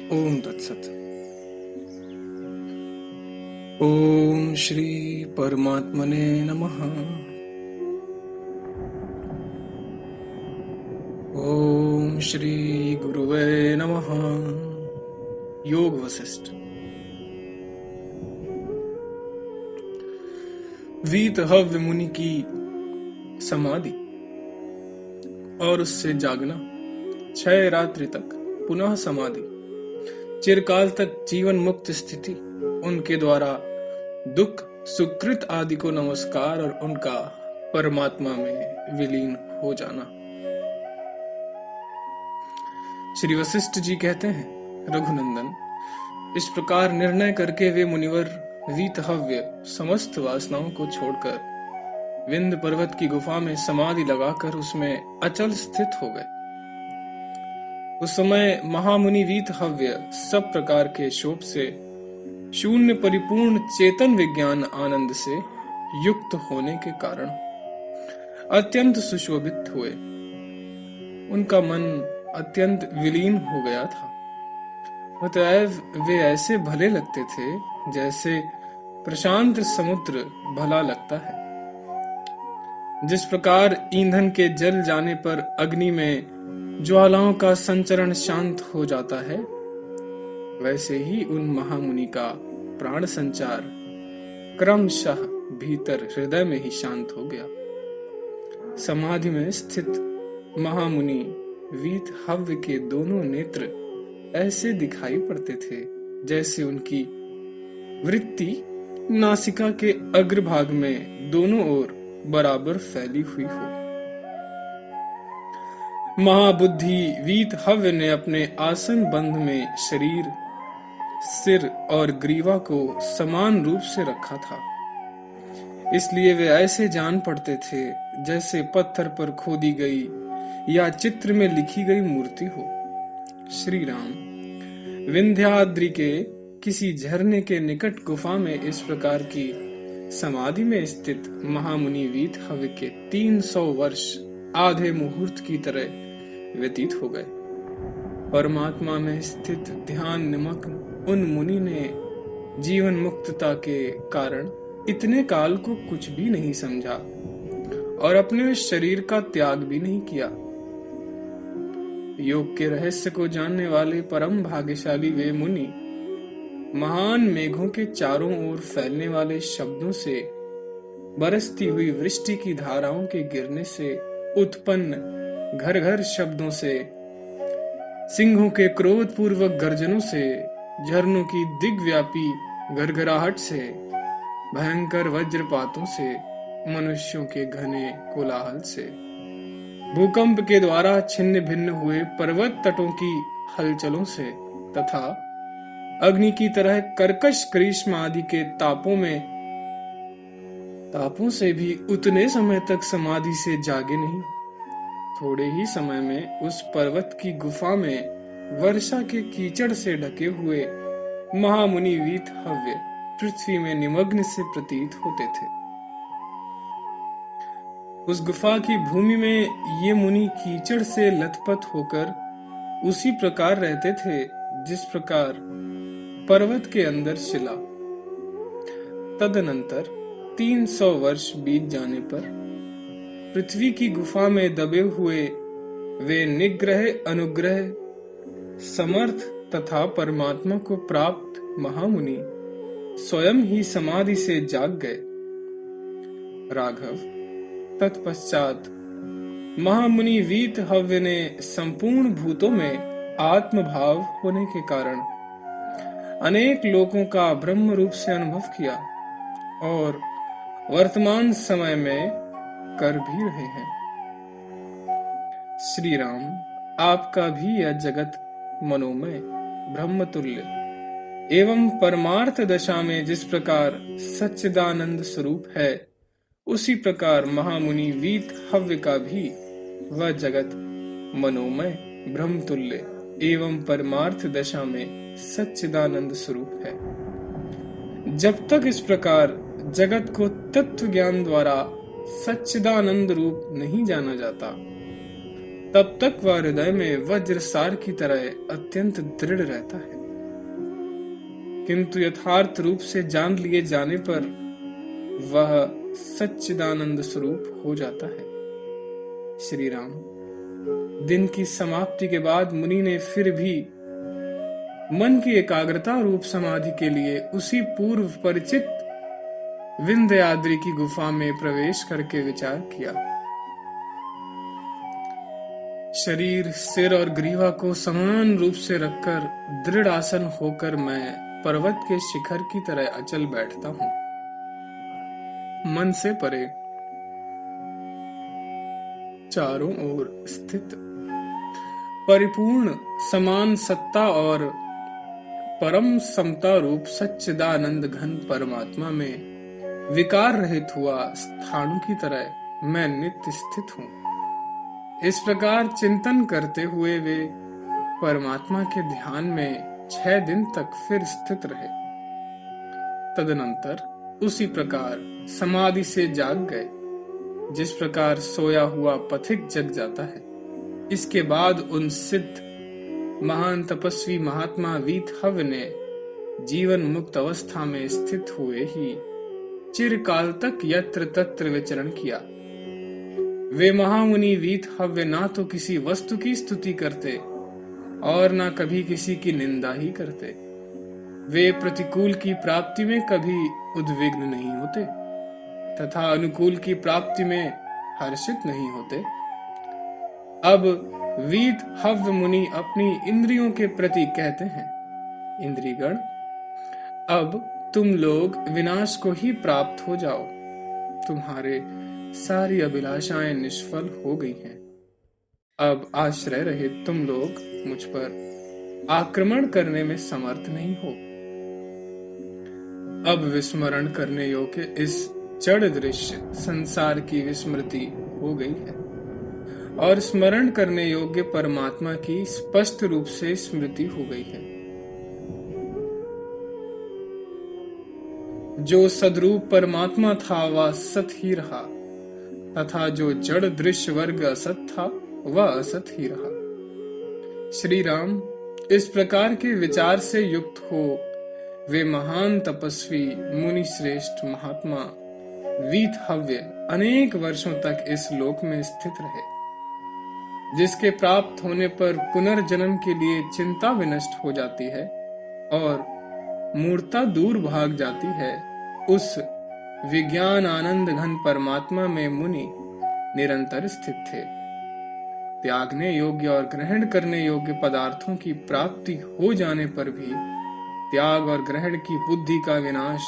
ओम तत्सत। ओम श्री परमात्मने नमः। ओम श्री गुरुवे नमः। योग वशिष्ठ। वीतहव्य मुनि की समाधि और उससे जागना, 6 रात्रि तक पुनः समाधि, चिरकाल तक जीवन मुक्त स्थिति, उनके द्वारा दुख सुकृत आदि को नमस्कार और उनका परमात्मा में विलीन हो जाना। श्री वशिष्ठ जी कहते हैं, रघुनंदन, इस प्रकार निर्णय करके वे मुनिवर वीतहव्य समस्त वासनाओं को छोड़कर विंध्य पर्वत की गुफा में समाधि लगाकर उसमें अचल स्थित हो गए। उस समय महामुनि वीतहव्य सब प्रकार के शोभ से शून्य परिपूर्ण चेतन विज्ञान आनंद से युक्त होने के कारण अत्यंत सुशोभित हुए। उनका मन अत्यंत विलीन हो गया था। अतएव वे ऐसे भले लगते थे जैसे प्रशांत समुद्र भला लगता है। जिस प्रकार ईंधन के जल जाने पर अग्नि में ज्वालाओं का संचरण शांत हो जाता है, वैसे ही उन महामुनि का प्राण संचार क्रमशः भीतर हृदय में ही शांत हो गया। समाधि में स्थित महामुनि वीतहव्य के दोनों नेत्र ऐसे दिखाई पड़ते थे जैसे उनकी वृत्ति नासिका के अग्रभाग में दोनों ओर बराबर फैली हुई हो। महाबुद्धि वीतहव्य ने अपने आसन बंध में शरीर, सिर और ग्रीवा को समान रूप से रखा था। इसलिए वे ऐसे जान पड़ते थे जैसे पत्थर पर खोदी गई या चित्र में लिखी गई मूर्ति हो। श्री राम विंध्याद्रि के किसी झरने के निकट गुफा में इस प्रकार की समाधि में स्थित महामुनि वीतहव्य के 300 वर्ष आधे मुहूर्त की तरह व्यतीत हो गए। परमात्मा में स्थित ध्यान निमग्न उन मुनि ने जीवन मुक्तता के कारण इतने काल को कुछ भी नहीं समझा और अपने शरीर का त्याग भी नहीं किया। योग के रहस्य को जानने वाले परम भाग्यशाली वे मुनि महान मेघों के चारों ओर फैलने वाले शब्दों से, बरसती हुई वृष्टि की धाराओं के गिरने से उत्पन्न घर घर शब्दों से, सिंहों के क्रोध पूर्वक गर्जनों से, झरनों की दिग्व्यापी घरघराहट से, भयंकर वज्रपातों से, मनुष्यों के घने कोलाहल से, भूकंप के द्वारा छिन्न भिन्न हुए पर्वत तटों की हलचलों से तथा अग्नि की तरह कर्कश ग्रीष्म आदि के तापों से भी उतने समय तक समाधि से जागे नहीं। थोड़े ही समय में उस पर्वत की गुफा में वर्षा के कीचड़ से ढके हुए महामुनि वीतहव्य पृथ्वी में निमग्न से प्रतीत होते थे। उस गुफा की भूमि में ये मुनि कीचड़ से लथपथ होकर उसी प्रकार रहते थे जिस प्रकार पर्वत के अंदर शिला। तदनंतर 300 वर्ष बीत जाने पर पृथ्वी की गुफा में दबे हुए वे निग्रह अनुग्रह समर्थ तथा परमात्मा को प्राप्त महामुनि स्वयं ही समाधि से जाग गए। राघव, तत्पश्चात महामुनि वीतहव्य ने संपूर्ण भूतों में आत्मभाव होने के कारण अनेक लोकों का ब्रह्म रूप से अनुभव किया और वर्तमान समय में कर भी रहे हैं। श्री राम, आपका भी यह जगत मनोमय ब्रह्मतुल्य एवं परमार्थ दशा में जिस प्रकार सच्चिदानंद स्वरूप है, उसी प्रकार महामुनि वीतहव्य का भी वह जगत मनोमय ब्रह्मतुल्य एवं परमार्थ दशा में सच्चिदानंद स्वरूप है। जब तक इस प्रकार जगत को तत्व ज्ञान द्वारा सच्चिदानंद रूप नहीं जाना जाता, तब तक वह हृदय में वज्र सार की तरह अत्यंत दृढ़ रहता है, किंतु यथार्थ रूप से जान लिए जाने पर वह सच्चिदानंद स्वरूप हो जाता है। श्री राम। दिन की समाप्ति के बाद मुनि ने फिर भी मन की एकाग्रता रूप समाधि के लिए उसी पूर्व परिचित विंध्याद्रि की गुफा में प्रवेश करके विचार किया। शरीर, सिर और ग्रीवा को समान रूप से रखकर दृढ़ आसन होकर मैं पर्वत के शिखर की तरह अचल बैठता हूं, मन से परे, चारों ओर स्थित, परिपूर्ण समान सत्ता और परम समता रूप सच्चिदानंद घन परमात्मा में विकार रहित हुआ स्थाणु की तरह मैं नित्य स्थित हूं। इस प्रकार चिंतन करते हुए वे परमात्मा के ध्यान में 6 दिन तक फिर स्थित रहे। तदनंतर उसी प्रकार समाधि से जाग गए, जिस प्रकार सोया हुआ पथिक जग जाता है। इसके बाद उन सिद्ध महान तपस्वी महात्मा वीतहव्य ने जीवन मुक्त अवस्था में स्थित हुए ही चिरकाल तक यत्र तत्र विचरण किया। वे महामुनि वीतहव्य ना तो किसी वस्तु की स्तुति करते और ना कभी किसी की निंदा ही करते। वे प्रतिकूल की प्राप्ति में कभी उद्विग्न नहीं होते तथा अनुकूल की प्राप्ति में हर्षित नहीं होते। अब वीतहव्य मुनि अपनी इंद्रियों के प्रति कहते हैं, इंद्रियगण, अब तुम लोग विनाश को ही प्राप्त हो जाओ। तुम्हारे सारी अभिलाषाएं निष्फल हो गई हैं। अब आश्रय रहित तुम लोग मुझ पर आक्रमण करने में समर्थ नहीं हो। अब विस्मरण करने योग्य इस जड़ दृश्य संसार की विस्मृति हो गई है और स्मरण करने योग्य परमात्मा की स्पष्ट रूप से स्मृति हो गई है। जो सद्रूप परमात्मा था वह सत ही रहा तथा जो जड़ दृश्य वर्ग असत था वह असत ही रहा। श्री राम, इस प्रकार के विचार से युक्त हो वे महान तपस्वी मुनि श्रेष्ठ महात्मा वीतहव्य अनेक वर्षों तक इस लोक में स्थित रहे, जिसके प्राप्त होने पर पुनर्जन्म के लिए चिंता विनष्ट हो जाती है और मूर्ता दूर भाग जाती है। उस विज्ञान आनंद घन परमात्मा में मुनि निरंतर स्थित थे। त्यागने योग्य और ग्रहण करने योग्य पदार्थों की प्राप्ति हो जाने पर भी त्याग और ग्रहण की बुद्धि का विनाश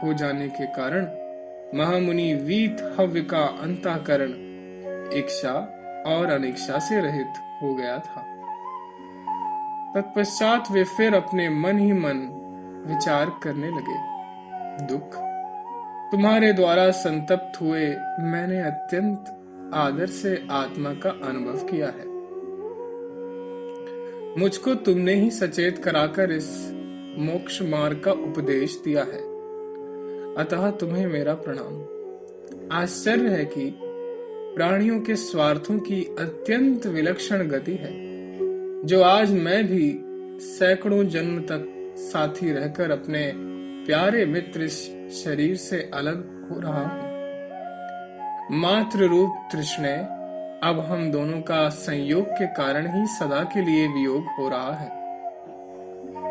हो जाने के कारण महामुनि वीतहव्य का अंतःकरण इच्छा और अनिच्छा से रहित हो गया था। तत्पश्चात वे फिर अपने मन ही मन विचार करने लगे, दुख तुम्हारे द्वारा संतप्त हुए मैंने अत्यंत आदर से आत्मा का अनुभव किया है। मुझको तुमने ही सचेत कराकर इस मोक्ष मार्ग का उपदेश दिया है, अतः तुम्हें मेरा प्रणाम। आश्चर्य है कि प्राणियों के स्वार्थों की अत्यंत विलक्षण गति है, जो आज मैं भी सैकड़ों जन्म तक साथी रहकर अपने प्यारे मित्र इस शरीर से अलग हो रहा हूं। मात्र रूप तृष्णे अब हम दोनों का संयोग के कारण ही सदा के लिए वियोग हो रहा है,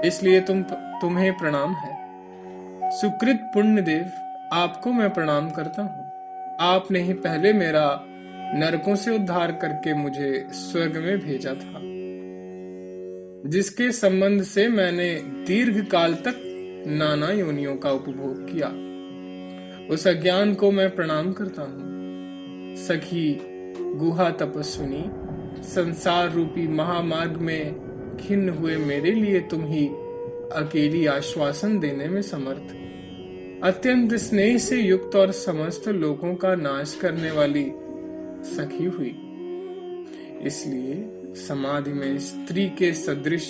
इसलिए तुम्हें प्रणाम है। सुकृत पुण्य देव, आपको मैं प्रणाम करता हूँ। आपने ही पहले मेरा नरकों से उद्धार करके मुझे स्वर्ग में भेजा था, जिसके संबंध से मैंने दीर्घ काल तक नाना योनियों का उपभोग किया। उस अज्ञान को मैं प्रणाम करता हूँ। सखी गुहा तपस्विनी, संसार रूपी महामार्ग में खिन्न हुए मेरे लिए तुम ही अकेली आश्वासन देने में समर्थ, अत्यंत स्नेह से युक्त और समस्त लोगों का नाश करने वाली सखी हुई। इसलिए समाधि में स्त्री के सदृश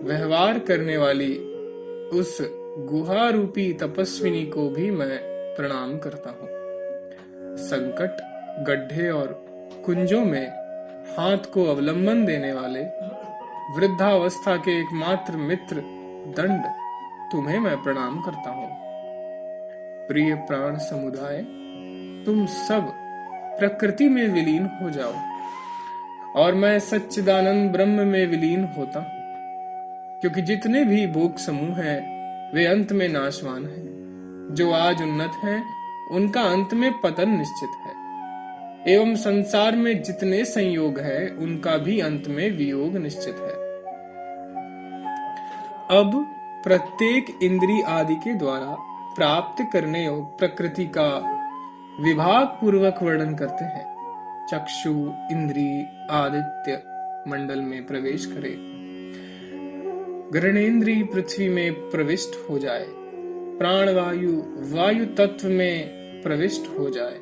व्यवहार करने वाली उस गुहा रूपी तपस्विनी को भी मैं प्रणाम करता हूँ। संकट, गड्ढे और कुंजों में हाथ को अवलंबन देने वाले, वृद्धावस्था के एकमात्र मित्र दंड, तुम्हें मैं प्रणाम करता हूँ। प्रिय प्राण समुदाय, तुम सब प्रकृति में विलीन हो जाओ और मैं सच्चिदानंद ब्रह्म में विलीन होता हूँ, क्योंकि जितने भी भोग समूह हैं वे अंत में नाशवान हैं। जो आज उन्नत हैं उनका अंत में पतन निश्चित है, एवं संसार में जितने संयोग है उनका भी अंत में वियोग निश्चित है। अब प्रत्येक इंद्री आदि के द्वारा प्राप्त करने योग प्रकृति का विभाग पूर्वक वर्णन करते हैं। चक्षु इंद्री आदित्य मंडल में प्रवेश करे, ग्रहणेन्द्री पृथ्वी में प्रविष्ट हो जाए, प्राणवायु वायु तत्व में प्रविष्ट हो जाए,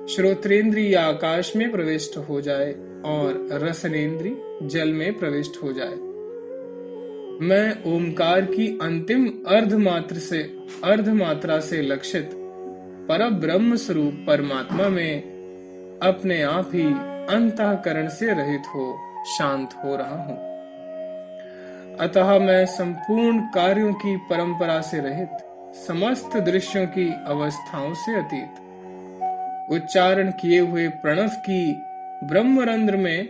श्रोत्रेंद्री आकाश में प्रविष्ट हो जाए और रसनेन्द्री जल में प्रविष्ट हो जाए। मैं ओमकार की अंतिम अर्धमात्रा से लक्षित परब्रह्म स्वरूप परमात्मा में अपने आप ही अंतःकरण से रहित हो शांत हो रहा हूँ। अतः मैं संपूर्ण कार्यों की परंपरा से रहित, समस्त दृश्यों की अवस्थाओं से अतीत, उच्चारण किए हुए प्रणव की ब्रह्मरंध्र में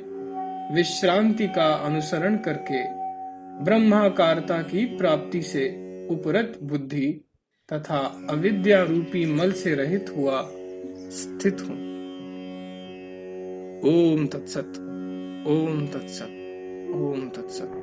विश्रांति का अनुसरण करके ब्रह्माकारता की प्राप्ति से उपरत बुद्धि तथा अविद्या रूपी मल से रहित हुआ स्थित हूं। ओम तत्सत, ओम तत्सत, ओम तत्सत।